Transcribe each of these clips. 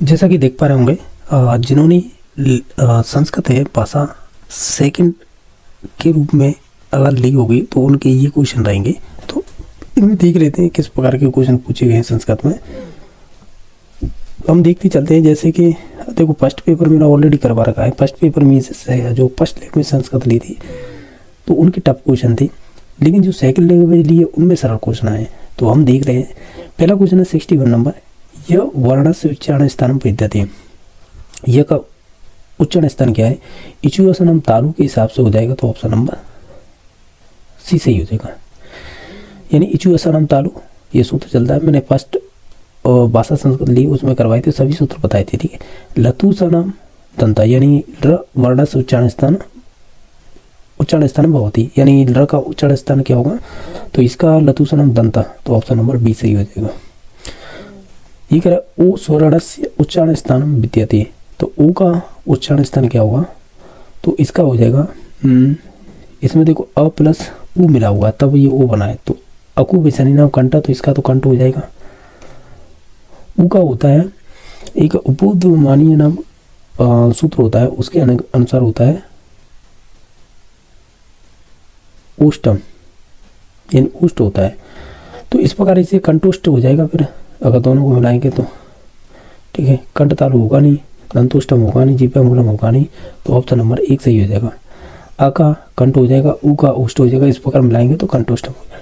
जैसा कि देख पा रहे होंगे, जिन्होंने संस्कृत है भाषा सेकंड के रूप में अगर ली होगी तो उनके ये क्वेश्चन रहेंगे। तो इनमें देख लेते हैं किस प्रकार के क्वेश्चन पूछे गए हैं संस्कृत में। हम देखते चलते हैं। जैसे कि देखो, फर्स्ट पेपर मेरा ऑलरेडी करवा रखा है। फर्स्ट पेपर में जो फर्स्ट लैंग्वेज संस्कृत ली थी तो उनके टफ क्वेश्चन थे, लेकिन जो सेकंड लैंग्वेज लिए उनमें सरल क्वेश्चन आए। तो हम देख रहे हैं, पहला क्वेश्चन है 61 नंबर, यह वर्णस्य उच्चारण स्थान पद्धति। यह का उच्चारण स्थान क्या है? इचुआसनम तालु के हिसाब से हो जाएगा, तो ऑप्शन नंबर सी सही हो जाएगा। यानी इचुआसनम तालु ये सूत्र चलता है। मैंने फर्स्ट भाषा संस्कृत ली, उसमें करवाए थे, सभी सूत्र बताए थे, ठीक है। लतुसनम दंता यानी र वर्णस्य उच्चारण स्थान भवति, यानी र का उच्चारण स्थान क्या होगा? तो इसका लतुसनम दंता, तो ऑप्शन नंबर बी सही हो जाएगा। ये कह रहा है ओ स्वरस्य उच्चारण स्थान विद्यते, तो ओ का उच्चारण स्थान क्या होगा? तो इसका हो जाएगा इसमें देखो अ प्लस उ मिला हुआ तब ये ओ बना है, तो अकु विसर्जनी नाम कंटा, तो इसका तो कंठ हो जाएगा। उ का होता है एक उपबोधमानीय नाम सूत्र होता है, उसके अनुसार होता है ओष्टम, यानी उष्ट होता है। तो इस प्रकार इसे कंटोष्ट हो जाएगा फिर अगर दोनों को मिलाएंगे तो, ठीक है। कंठ तालु होगा नहीं, दंतोष्टम होगा नहीं, जिह्वा मूलम होगा नहीं, तो ऑप्शन नंबर 1 सही हो जाएगा। आ का कंठ हो जाएगा, उ का उष्ट हो जाएगा, इस प्रकार मिलाएंगे तो कंठोष्टम होगा।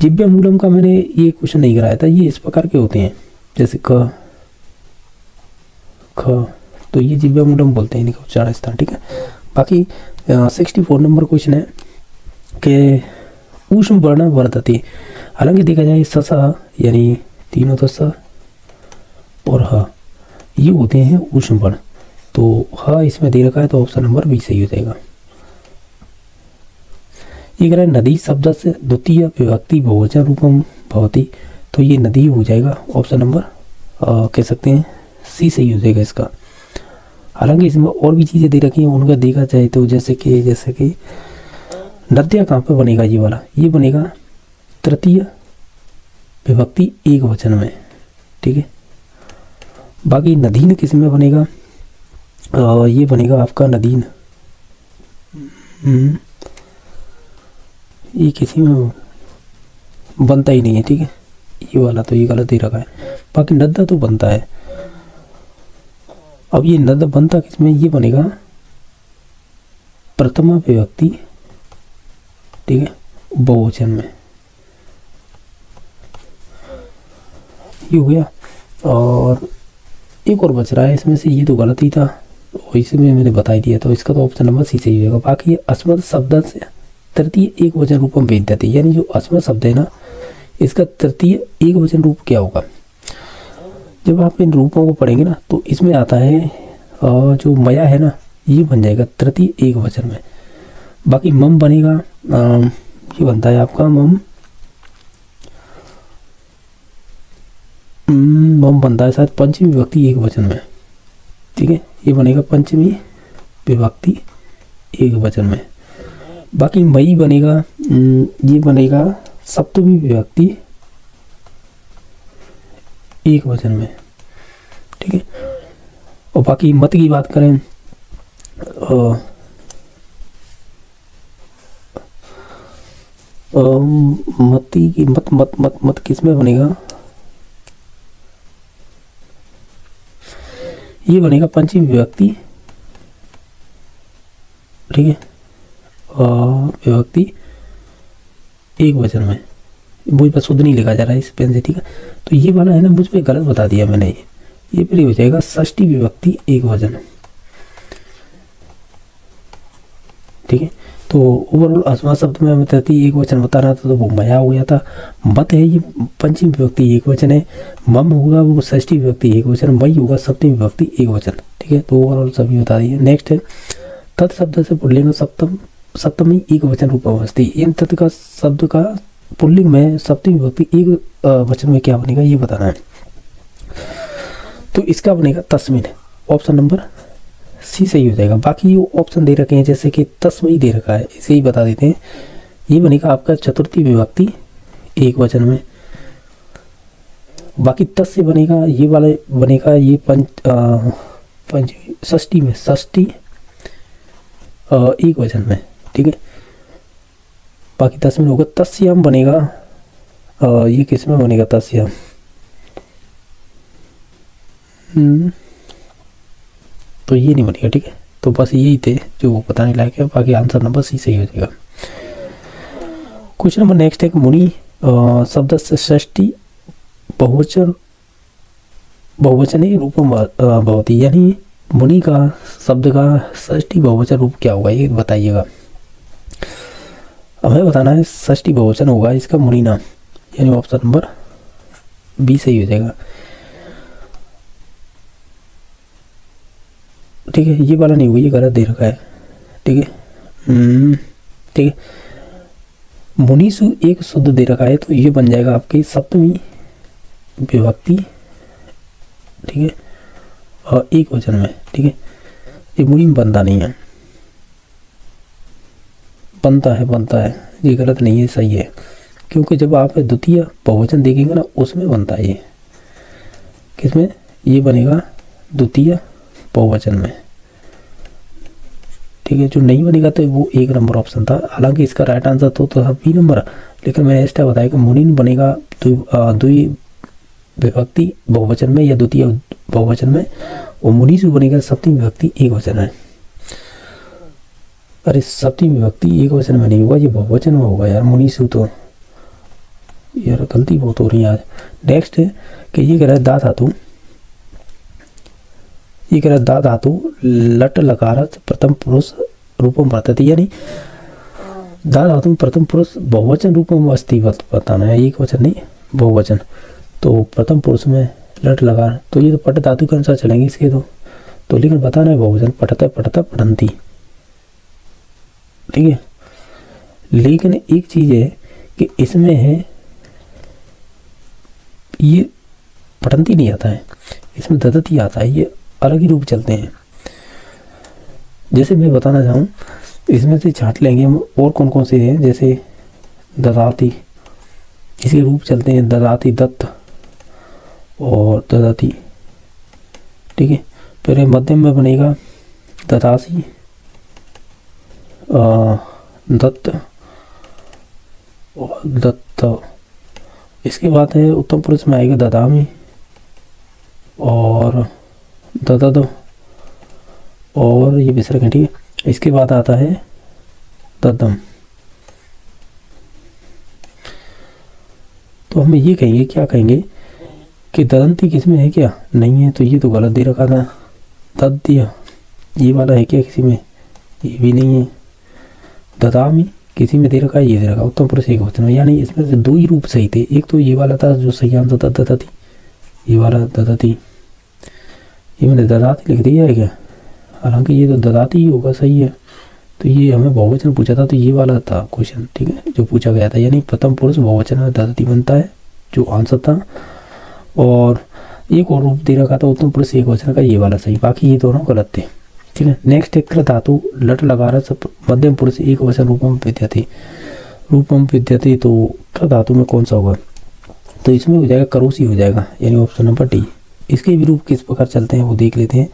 जिह्वा मूलम का मैंने ये क्वेश्चन नहीं कराया था, ये इस प्रकार के होते हैं जैसे क ख, तो ये जिह्वा मूलम बोलते हैं इनका उच्चारण स्थान, ठीक है। बाकी 64 नंबर क्वेश्चन है कि ऊष्म वर्ण वर्तते। हालांकि देखा जाए स यानी तीनों तो स और ह ये होते हैं ऊष्म वर्ण, तो ह इसमें दे रखा है, तो ऑप्शन नंबर बी सही हो जाएगा। ये कह रहा है नदी शब्द से द्वितीय विभक्ति बहुवचन रूपम भवति, तो ये नदी हो जाएगा, ऑप्शन नंबर कह सकते हैं सी सही हो जाएगा इसका। हालांकि इसमें और भी चीज़ें दे रखी हैं, उनका देखा जाए तो जैसे कि नद्या कहाँ पे बनेगा? ये वाला ये बनेगा तृतीय विभक्ति एक वचन में, ठीक है। बाकी नदीन किस में बनेगा? ये बनेगा आपका नदीन, ये किसी में बनता ही नहीं है, ठीक है। ये वाला तो ये गलत ही रखा है। बाकी नद्दा तो बनता है। अब ये नद बनता किसमें? ये बनेगा प्रथमा विभक्ति, ठीक है, बहुवचन में, ये हो गया। और एक और बच रहा है इसमें से, ये तो गलत ही था, इसमें मैंने बता दिया, तो इसका तो ऑप्शन नंबर सी सही होगा। बाकी अस्मद शब्द से तृतीय एक वचन रूपम भेद्यते, यानी जो अस्मद शब्द है ना, इसका तृतीय एक वचन रूप क्या होगा? जब आप इन रूपों को पढ़ेंगे ना, तो इसमें आता है जो मया है ना, ये बन जाएगा तृतीय एक वचन में। बाकी मम बनेगा, ये बनता है आपका मम बनता है शायद पंचमी विभक्ति एक वचन में, ठीक है। ये बनेगा पंचमी विभक्ति एक वचन में। बाकी मई बनेगा, ये बनेगा सप्तमी विभक्ति एक वचन में, ठीक है। और बाकी मत की बात करें, मती की मत मत मत मत किस में बनेगा? ये बनेगा पंचमी विभक्ति, ठीक है, विभक्ति एक वचन में। मुझ पर शुद्ध नहीं लिखा जा रहा है इस पेन से, ठीक है। तो ये वाला है ना, मुझ पर गलत बता दिया मैंने, ये फिर हो जाएगा षष्ठी विभक्ति एक वचन, ठीक है। तो ओवरऑल अस्मा शब्द में हमें तृतीय एक वचन बता रहा था, तो वो मया हो गया था। मत है ये पंचमी विभक्ति एक वचन है, मम होगा वो षष्ठी विभक्ति एक वचन, मई होगा सप्तमी विभक्ति एक वचन, ठीक है। तो ओवरऑल सभी बता दिए। नेक्स्ट है तत् शब्द से पुल्लिंग सप्तमी एक वचन रूप अवस्थी। इन तत् का शब्द का पुल्लिंग में सप्तमी विभक्ति एक वचन में क्या बनेगा, ये बताना है। तो इसका बनेगा तस्मिन, ऑप्शन नंबर सी सही हो जाएगा। बाकी ये ऑप्शन दे रखे हैं जैसे कि तस्मई दे रखा है, इसे ही बता देते हैं। ये बनेगा आपका चतुर्थी विभक्ति एक वचन में। बाकी तस् से बनेगा ये वाला बनेगा ये पंच षष्ठी में, षष्ठी एक वचन में, ठीक है। बाकी तस् में होगा तस्याम बनेगा, ये किस में बनेगा तस्याम, तो ये नहीं बनेगा, ठीक है। तो बस यही थे जो बताने लायक है, बाकी आंसर नंबर सी सही हो जाएगा। क्वेश्चन नंबर नेक्स्ट है मुनि शब्द से षष्ठी बहुवचन रूपम भवति, यानी मुनि का शब्द का षष्ठी बहुवचन रूप क्या होगा ये बताइएगा। हमें बताना है षष्ठी बहुवचन होगा इसका मुनि नाम, यानी ऑप्शन नंबर बी सही हो जाएगा, ठीक है। ये वाला नहीं हुआ, ये गलत दे रखा है, ठीक है, ठीक है। मुनीसु एक शुद्ध दे रखा है, तो ये बन जाएगा आपकी सप्तमी विभक्ति, ठीक है, और एक वचन में, ठीक है। ये मुनि में बनता नहीं है, बनता है, ये गलत नहीं है, सही है, क्योंकि जब आप द्वितीय बहुवचन देखेंगे ना उसमें बनता है ये, किसमें ये बनेगा द्वितीय बहुवचन में, ठीक है। जो नहीं बनेगा तो वो एक नंबर ऑप्शन था, हालांकि इसका राइट आंसर तो था बी नंबर, लेकिन मैंने इसका बताया कि मुनि बनेगा द्वि विभक्ति बहुवचन में या द्वितीय बहुवचन में, और मुनीसु बनेगा सप्तमी विभक्ति एक वचन है। अरे सप्तमी विभक्ति एक वचन में नहीं होगा, ये बहुवचन में होगा यार, मुनीसु तो यार गलती बहुत हो रही है आज। नेक्स्ट है कि ये कह रहा है दा धातु, ये कह रहा है दा धातु लट लकार प्रथम पुरुष रूपम वर्तते, यानी दा धातु में प्रथम पुरुष बहुवचन रूपम अस्ति बताना है, एक वचन नहीं बहुवचन, तो प्रथम पुरुष में लट लगा, तो ये तो पट धातु के अनुसार चलेंगे इसके तो लेकिन बताना है बहुवचन पठता पठंती, ठीक है। लेकिन एक चीज है कि इसमें है ये पठंती नहीं आता है, इसमें ददती आता है, ये अलग ही रूप चलते हैं। जैसे मैं बताना चाहूँ इसमें से छाट लेंगे हम और कौन कौन से हैं, जैसे ददाती, इसके रूप चलते हैं ददाती दत्त और ददाती, ठीक है। फिर मध्यम में बनेगा ददासी दत्त और दत्त, इसके बाद है उत्तम पुरुष में आएगा ददामी और ददद और ये विसर्ग है, ठीक है। इसके बाद आता है ददम, तो हम ये कहेंगे, क्या कहेंगे कि ददंती किसमें है क्या, नहीं है, तो ये तो गलत दे रखा था, दद्य ये वाला है क्या किसी में, ये भी नहीं है। ददामी किसी में दे रखा है, ये दे रखा उत्तम पुरुष एक वचन में, यानी इसमें से दो ही रूप सही थे, एक तो ये वाला था जो सही आंसर था ददती, ये वाला ददती, ये मैंने ददाती लिख दिया है क्या, हालांकि ये तो ददाती ही होगा, सही है। तो ये हमें बहुवचन पूछा था, तो ये वाला था क्वेश्चन, ठीक है, जो पूछा गया था, यानी प्रथम पुरुष बहुवचन में ददती बनता है, जो आंसर था। और एक और रूप दे रखा था उत्तम पुरुष एक वचन का, ये वाला सही, बाकी ये दोनों गलत थे, ठीक है। नेक्स्ट है कृ धातु लट लगा रहा मध्यम पुरुष एक वचन रूपम विद्यते, तो कृ धातु में कौन सा होगा, तो इसमें हो जाएगा करोसी हो जाएगा, यानी ऑप्शन नंबर डी। इसके भी रूप किस प्रकार चलते हैं वो देख लेते हैं।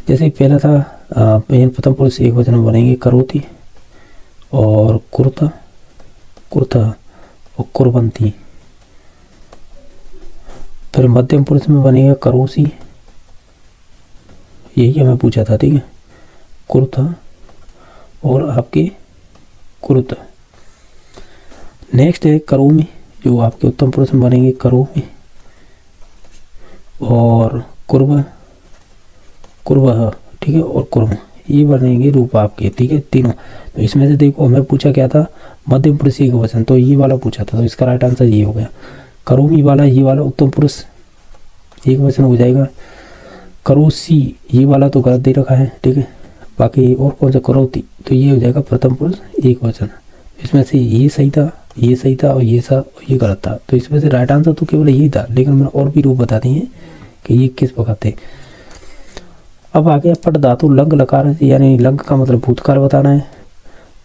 जैसे पहला था प्रथम पुरुष एक वचन में बनेंगे करोती और कुर्ता और कुर्बंती, फिर मध्यम पुरुष में बनेगा करोसी, यही हमें पूछा था, ठीक है, कुर्ता और आपके कुर्ता। नेक्स्ट है करोमी, जो आपके उत्तम पुरुष में बनेंगे करोमी और कुर्ब, ठीक है, और कुर्म, ये बनेंगे रूप आपके, ठीक है, तीनों। तो इसमें से देखो हमें पूछा क्या था, मध्यम पुरुष एक वचन, तो ये वाला पूछा था, तो इसका राइट आंसर ये हो गया। करोमी वाला, ये वाला उत्तम पुरुष एक वचन हो जाएगा। करोसी ये वाला तो गलत दे रखा है, ठीक है। बाकी और कौन सा करोती, तो ये हो जाएगा प्रथम पुरुष एक वचन। इसमें से ये सही था, ये सही था और ये गलत था, तो इसमें से राइट आंसर तो केवल यही था, लेकिन मैंने और भी रूप बता दिए हैं कि ये किस प्रकार थे। अब आगे पट धातु लंग लकार, यानी लंग का मतलब भूतकाल बताना है।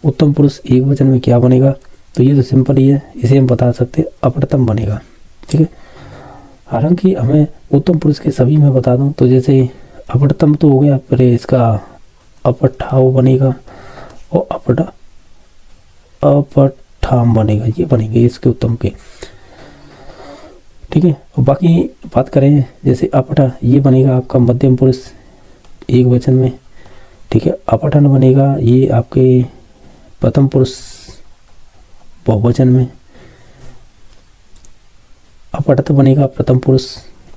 उत्तम पुरुष एक वचन में क्या बनेगा, तो ये तो सिंपल ही है, इसे हम बता सकते हैं अपठतम बनेगा, ठीक है। हालांकि हमें उत्तम पुरुष के सभी मैं बता दूं तो जैसे अपठतम तो हो गया, फिर इसका अपठाव बनेगा और अपठाम बनेगा, ये बनेंगे इसके उत्तम के। ठीक है, और बाकी बात करें जैसे अपठा, ये बनेगा आपका मध्यम पुरुष एक वचन में। ठीक है, अपठन बनेगा ये आपके प्रथम पुरुष बहुवचन में। अपठित बनेगा प्रथम पुरुष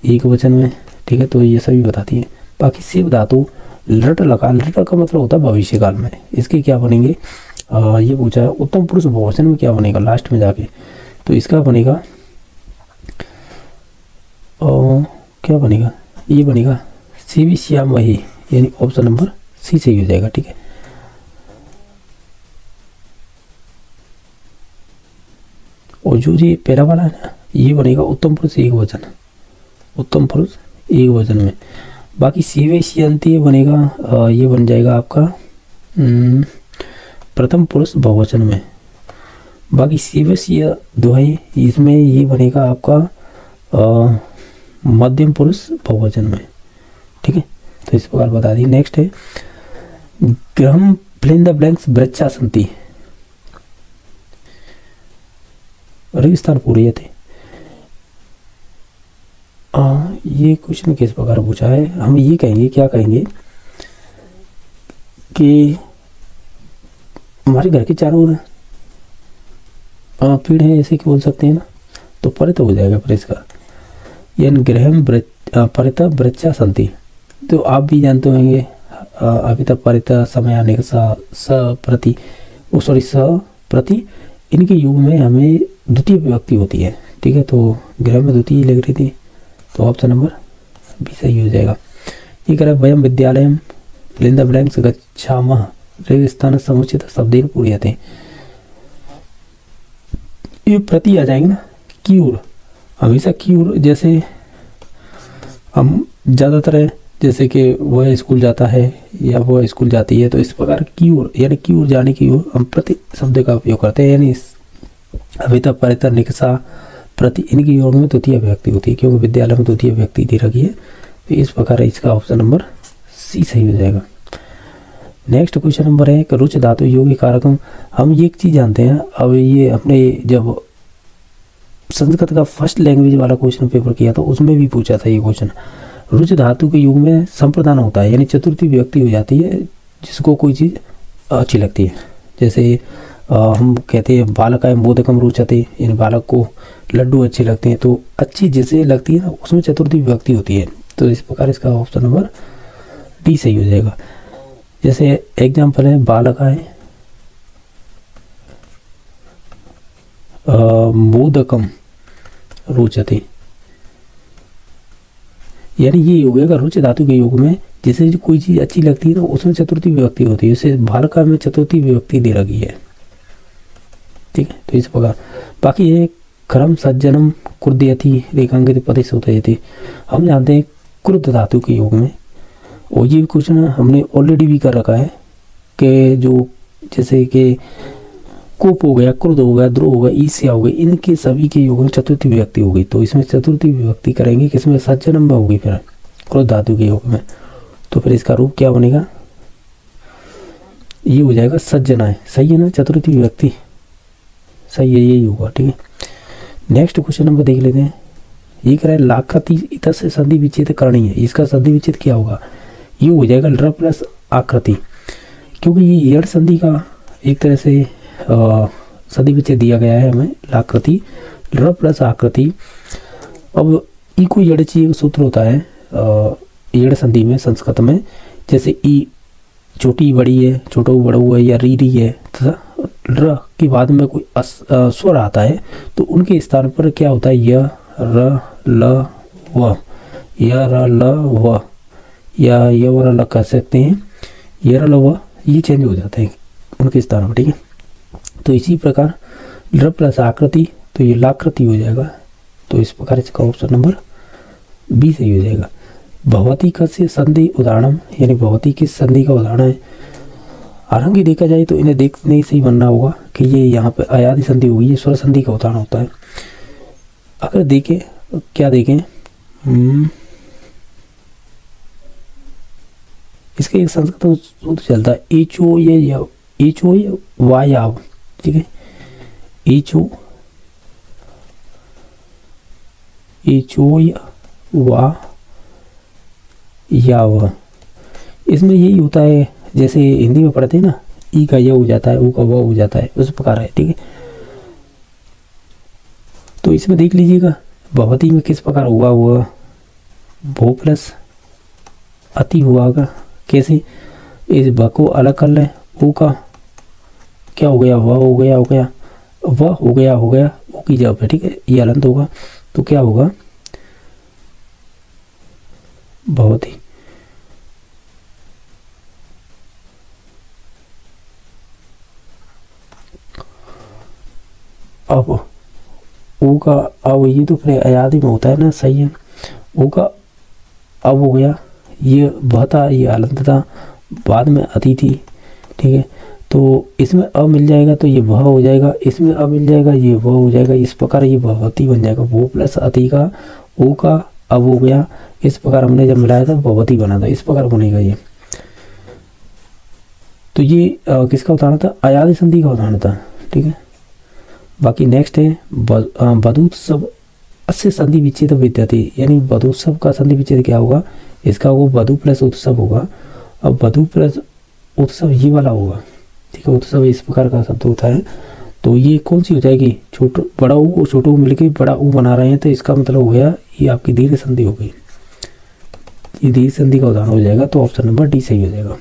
एक वचन में। ठीक है, तो ये सभी बताती है। बाकी शिव धातु लट लगा, लट का मतलब होता है भविष्य काल में, इसके क्या बनेंगे ये पूछा है। उत्तम पुरुष बहुवचन में क्या बनेगा लास्ट में जाके, तो इसका बनेगा क्या बनेगा, ये बनेगा शिव श्याम वही, यानी ऑप्शन नंबर सी सही हो जाएगा। ठीक है, और जो ये पहला वाला है ना, ये बनेगा उत्तम पुरुष एक वचन, उत्तम पुरुष एक वचन में। बाकी शिवे श्यंती बनेगा ये बन जाएगा आपका प्रथम पुरुष बहुवचन में। बाकी शिवस्य दुहाई, इसमें ये बनेगा आपका मध्यम पुरुष बहुवचन में। ठीक है, तो इस प्रकार बता दी। नेक्स्ट है ग्रहम फिल द ब्लैंक्स वृक्षा संति, रेगिस्तान पूरे थे। ये क्वेश्चन किस प्रकार पूछा है, हम ये कहेंगे, क्या कहेंगे कि हमारे घर के चारों ओर पेड़ है, ऐसे कि बोल सकते हैं ना, तो परित हो जाएगा पर इसका, यानी ग्रहम परित वृक्षा संति। तो आप भी जानते होंगे अभी तक परित समय आने का प्रति प्रति इनके युग में हमें द्वितीय विभक्ति होती है। ठीक है, तो ग्रह में द्वितीय लग रही थी, तो ऑप्शन नंबर बी सही हो जाएगा। ये कह रहा है वयम विद्यालय फिल द ब्लैंक्स गच्छामः रेगिस्तान समुचित शब्देन पूर्यते, ये प्रति आ जाएंगे ना, की ओर, हमेशा की ओर। जैसे हम ज़्यादातर है जैसे कि वह स्कूल जाता है या वह स्कूल जाती है, तो इस प्रकार की ओर, यानी की ओर जाने की ओर हम प्रति शब्द का उपयोग करते हैं। यानी अभिता परिता निकसा प्रति, इनकी ओर में द्वितीय विभक्ति होती है, क्योंकि विद्यालय में द्वितीय विभक्ति दे रखी है। तो इस प्रकार इसका ऑप्शन नंबर सी सही हो जाएगा। नेक्स्ट क्वेश्चन नंबर है कि रुच धातु योगी कारकम। हम ये एक चीज़ जानते हैं, अब ये अपने जब संस्कृत का फर्स्ट लैंग्वेज वाला क्वेश्चन पेपर किया था उसमें भी पूछा था ये क्वेश्चन। रुच धातु के युग में संप्रदान होता है, यानी चतुर्थी विभक्ति हो जाती है जिसको कोई चीज़ अच्छी लगती है। जैसे हम कहते हैं बालकाय मोदकम रुचते, यानी बालक को लड्डू अच्छे लगते हैं, तो अच्छी जैसे लगती है ना उसमें चतुर्थी विभक्ति होती है। तो इस प्रकार इसका ऑप्शन नंबर डी सही हो जाएगा। जैसे एग्जाम्पल है बालकाय मोदकम रुचते, यानी ये हो गया रुच धातु के योग में जैसे कोई चीज़ अच्छी लगती है ना उसमें चतुर्थी विभक्ति होती है, जैसे बालका में चतुर्थी विभक्ति दे रखी है। ठीक है, तो इस प्रकार। बाकी ये क्रम सज्जनम क्रुद्धयति रेखांकित पति सोतयति, हम जानते हैं क्रुद्ध धातु के योग में, और ये क्वेश्चन हमने ऑलरेडी भी कर रखा है कि जो जैसे कि कोप हो गया, क्रुद्ध हो गया, द्रोह हो गया, ईर्ष्या हो गई, इनके सभी के योग में चतुर्थी विभक्ति हो गई। तो इसमें चतुर्थी विभक्ति करेंगे किसमें, सज्जनम में होगी फिर क्रुद्ध धातु के योग में। तो फिर इसका रूप क्या बनेगा, ये हो जाएगा सज्जनाय। सही है ना, चतुर्थी विभक्ति सही है, यही होगा। ठीक है, नेक्स्ट क्वेश्चन नंबर देख लेते हैं। ये कह रहा है लाकृति इतर से संधि विच्छेद करनी है, इसका संधि विच्छेद क्या होगा, ये हो जाएगा ल प्लस आकृति, क्योंकि ये यड़ संधि का एक तरह से संधि विच्छेद दिया गया है हमें, लाकृति ल प्लस आकृति। अब ई को यड़ चाहिए सूत्र होता है यड़ संधि में संस्कृत में, जैसे ई छोटी बड़ी है, छोटो बड़ो है, या री है तथा र के बाद में कोई स्वर आता है तो उनके स्थान पर क्या होता है, य र ल व, य र ल व, या य व र ल कह सकते हैं, य र ल व, ये चेंज हो जाते हैं उनके स्थान पर। ठीक है, तो इसी प्रकार ल प्लस आकृति, तो ये लाकृति हो जाएगा। तो इस प्रकार इसका ऑप्शन नंबर बी सही हो जाएगा। भगवती का से संधि उदाहरण, यानी भगवती की संधि का उदाहरण है। हालांकि देखा जाए तो इन्हें देखने से ही बनना होगा कि ये यहाँ पे अयादि संधि होगी, ये स्वर संधि का उदाहरण होता है। अगर देखें क्या देखें इसका एक संस्कृत में सूत्र चलता है ईचो या वायाव, ठीक है, ईचो या वा याव। इसमें यही होता है जैसे हिंदी में पढ़ते हैं ना, ई का या हो जाता है, ऊ का वा हो जाता है, उस प्रकार है, ठीक है। तो इसमें देख लीजिएगा भवती में किस प्रकार हुआ हुआ, भो प्लस अति हुआ होगा, कैसे, इस भ को अलग कर लें, ऊ का क्या हो गया, वह हो गया, वह हो गया ऊ की जगह पे, ठीक है, ये अलंत होगा तो क्या होगा, भवती। अब ऊ का अब ये तो फिर अयादि में होता है ना, सही है। ऊ का अब हो गया, ये बहता, ये अलंत था, बाद में अति थी, ठीक है। तो इसमें अ मिल जाएगा तो ये वह हो जाएगा, इसमें अ मिल जाएगा ये वह हो जाएगा, इस प्रकार ये भवती बन जाएगा। वो प्लस अति का ऊ का अब हो गया, इस प्रकार हमने जब मिलाया था भवती बना था, इस प्रकार बनेगा ये। तो ये किसका उदाहरण था, अयादि संधि का उदाहरण था, ठीक है। बाकी नेक्स्ट है बधूत्सव अस्य संधि विच्छेद विद्यते, यानी बधूत्सव का संधि विच्छेद क्या होगा, इसका वो बधू प्लस उत्सव होगा। अब बधू प्लस उत्सव ये वाला होगा, ठीक है, उत्सव इस प्रकार का शब्द होता है। तो ये कौन सी हो जाएगी, छोटो बड़ा ऊ और छोटो ऊ मिलकर बड़ा ऊ बना रहे हैं, तो इसका मतलब हो गया ये आपकी दीर्घ संधि हो गई, ये दीर्घ संधि का उदाहरण हो जाएगा। तो ऑप्शन नंबर डी सही हो जाएगा।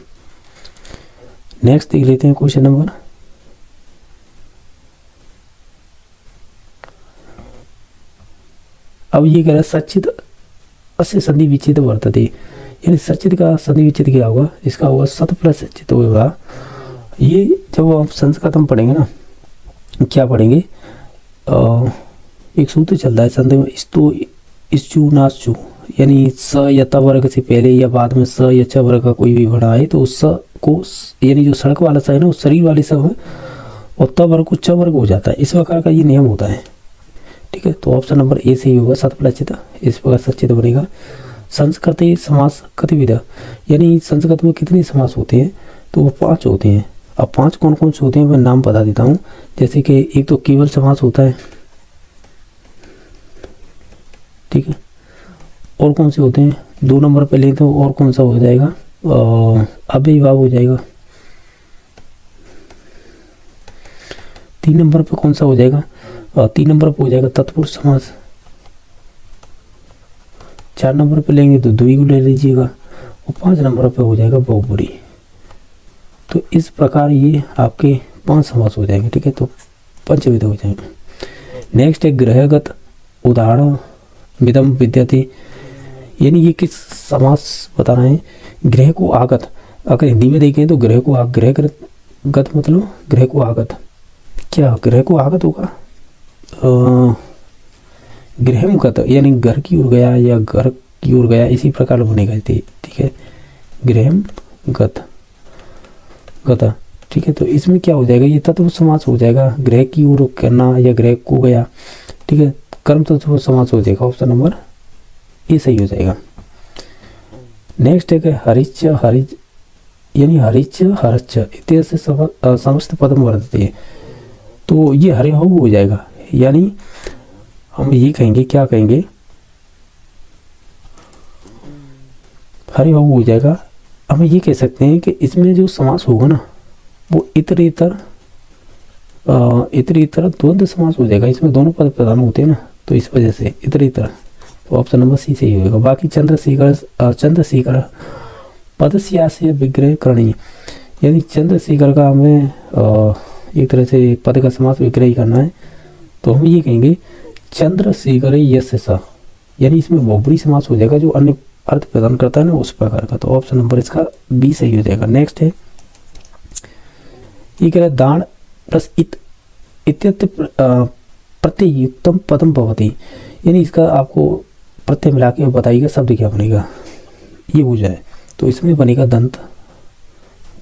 नेक्स्ट देख लेते हैं क्वेश्चन नंबर, अब ये कह रहा है सचित अस्य संधि विच्छेद वर्तते, यानी सचित का संधि विच्छेद क्या होगा, इसका होगा सत प्लस सचित होगा। ये जब आप संस्कृत में पढ़ेंगे ना, क्या पढ़ेंगे, एक सूत्र चलता है संधि में, इस्तु नाचू, यानी स या त वर्ग से पहले या बाद में स या च वर्ग का कोई भी बड़ा है तो उस स को, यानी जो सड़क वाला स है ना, उस शरीर वाले स है, और त वर्ग को च वर्ग हो जाता है, इस प्रकार का ये नियम होता है, ठीक है। तो ऑप्शन नंबर ए सही होगा, सत प्लस चित, इस प्रकार सचित बनेगा। संस्कृत समास कतिविध, यानी संस्कृत में कितने समास होते हैं, तो वो 5 होते हैं। अब 5 कौन कौन से होते हैं मैं नाम बता देता हूँ। जैसे कि एक तो केवल समास होता है, ठीक है, और कौन से होते हैं, 2 नंबर पे लें तो और कौन सा हो जाएगा, अव्ययीभाव हो जाएगा। 3 नंबर पे कौन सा हो जाएगा, 3 नंबर पे हो जाएगा तत्पुरुष समास। 4 नंबर पे लेंगे तो द्विगु ले लीजिएगा, और 5 नंबर पे हो जाएगा बहुब्रीहि। तो इस प्रकार ये आपके 5 समास हो जाएंगे, ठीक है, तो पंचविध हो जाएंगे। नेक्स्ट है ग्रहगत उदाहरण विदम विद्यते, यानी ये किस समास बता रहे हैं, ग्रह को आगत। अगर हिंदी में देखें तो ग्रह को गत मतलब ग्रह को आगत, क्या ग्रह को आगत होगा, गृहमगत, यानी घर की ओर गया या घर की ओर गया, इसी प्रकार बनेगा, ठीक है, गृहमगत गता, ठीक है। तो इसमें क्या हो जाएगा, ये तत्व समास हो जाएगा, ग्रह की ओर करना या ग्रह को गया, ठीक है, कर्म तत्व समास हो जाएगा। ऑप्शन नंबर ए सही हो जाएगा। नेक्स्ट है हरिच हरिच, यानी हरिच हरच इत्यादि से समस्त पदम वर्तते हैं, तो ये हरे हो जाएगा, यानी हम ये कहेंगे, क्या कहेंगे, हरे हो जाएगा। हम ये कह सकते हैं कि इसमें जो समास होगा ना वो इतरेतर द्वंद्व समास हो जाएगा, इसमें दोनों पद प्रधान होते हैं ना, तो इस वजह से इतरेतर। तो ऑप्शन नंबर सी सही होगा। बाकी चंद्रशेखर पदस्या से विग्रह करणी, यानी चंद्रशेखर का हमें एक तरह से पद का समास विग्रह ही करना है, तो हम ये कहेंगे चंद्रशेखर यस्य स, यानी इसमें बहुब्रीहि समास हो जाएगा, जो अन्य अर्थ प्रदान करता है ना उस प्रकार का। तो ऑप्शन नंबर इसका बी सही हो जाएगा। नेक्स्ट है ये कह रहा है दान प्लस इत्यर्थ प्रत्ययुक्तम पदम भवति, यानी इसका आपको प्रत्यय मिला के बताइएगा शब्द क्या बनेगा, ये पूछा है। तो इसमें बनेगा दंत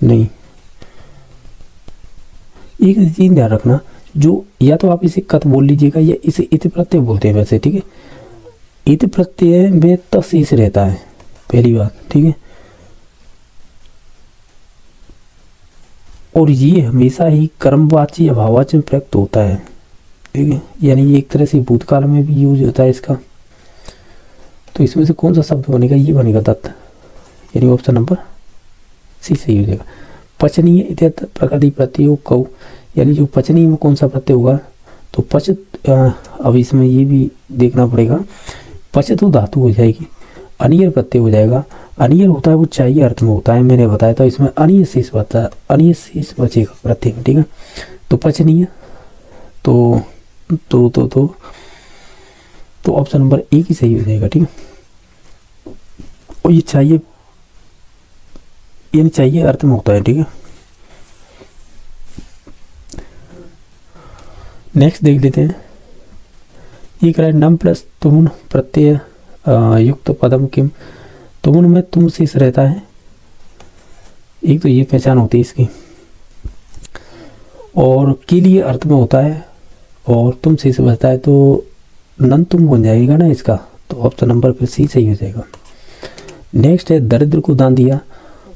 नहीं। एक चीज ध्यान रखना, जो या तो आप इसे कत बोल लीजिएगा या इसे इत प्रत्यय बोलते हैं वैसे, ठीक है। इत प्रत्यय में त शेष रहता है, पहली बात, ठीक है। और ये हमेशा ही कर्मवाची या भाववाची में प्रयुक्त होता है, ठीक है। यानी ये एक तरह से भूतकाल में भी यूज होता है इसका। तो इसमें से कौन सा शब्द बनेगा, ये बनेगा दत्त, यानी ऑप्शन नंबर सी सही हो जाएगा। पचनीय इत्यत्र प्रकृति प्रत्यय कौ, यानी जो पचनीय में कौन सा प्रत्यय होगा, तो पच, अब इसमें ये भी देखना पड़ेगा, पच तो धातु हो जाएगी, अनियर प्रत्यय हो जाएगा। अनियर होता है वो चाहिए अर्थ में होता है, मैंने बताया था। इसमें अनिय शेष बचता है, अनिय शेष बचेगा प्रत्यय में, ठीक है। तो पचनीय तो ऑप्शन नंबर एक ही सही हो जाएगा, ठीक है। और ये चाहिए, यानी चाहिए अर्थ में होता है, ठीक है। नेक्स्ट देख लेते हैं, ये कह रहा है नम प्लस तुमुन प्रत्यय युक्त पदम किम, तुमुन में तुम शेष रहता है, एक तो ये पहचान होती है इसकी, और के लिए अर्थ में होता है, और तुम शेष बचता है, तो नन तुम बन जाएगा ना इसका, तो ऑप्शन नंबर फिर सी सही हो जाएगा। नेक्स्ट है दरिद्र को दान दिया,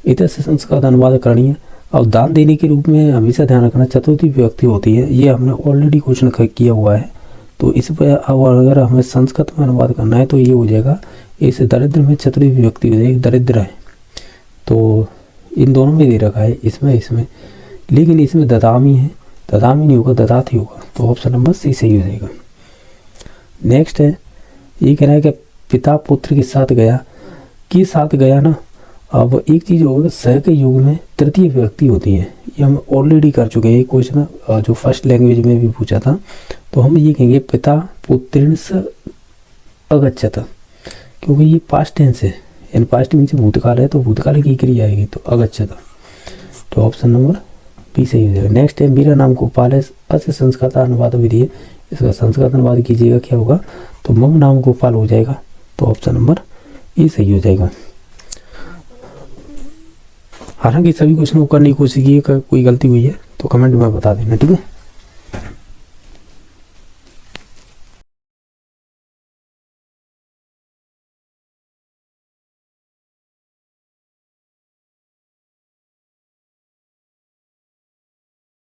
इतर से संस्कृत अनुवाद करनी है। और दान देने के रूप में हमेशा ध्यान रखना चतुर्थी विभक्ति होती है, ये हमने ऑलरेडी क्वेश्चन किया हुआ है। तो इस पर अगर हमें संस्कृत में अनुवाद करना है तो ये हो जाएगा, इस दरिद्र में चतुर्थी विभक्ति हो जाएगी, दरिद्र है, तो इन दोनों में दे रखा है, इसमें लेकिन इसमें ददामी है, ददामी नहीं होगा, ददाती होगा, तो ऑप्शन नंबर सी सही हो जाएगा। नेक्स्ट है, ये कह रहा है कि पिता पुत्र के साथ गया, के साथ गया ना, अब एक चीज़ होगा, सह के युग में तृतीय विभक्ति होती है, ये हम ऑलरेडी कर चुके हैं, ये क्वेश्चन जो फर्स्ट लैंग्वेज में भी पूछा था। तो हम ये कहेंगे पिता पुत्रेण स अगच्छत, क्योंकि ये पास्ट टेंस है, यानी पास्ट मीन्स भूतकाल है, तो भूतकाल की क्रिया आएगी, तो अगच्छत, तो ऑप्शन नंबर बी सही हो जाएगा। नेक्स्ट है मेरा नाम गोपाल है, अस्य संस्कृत अनुवाद विधि है, इसका संस्कृत अनुवाद कीजिएगा, क्या होगा, तो मम नाम गोपाल हो जाएगा, तो ऑप्शन नंबर ए सही हो जाएगा। हालांकि सभी क्वेश्चन को करने की कोशिश की, कोई गलती हुई है तो कमेंट में बता देना, ठीक है।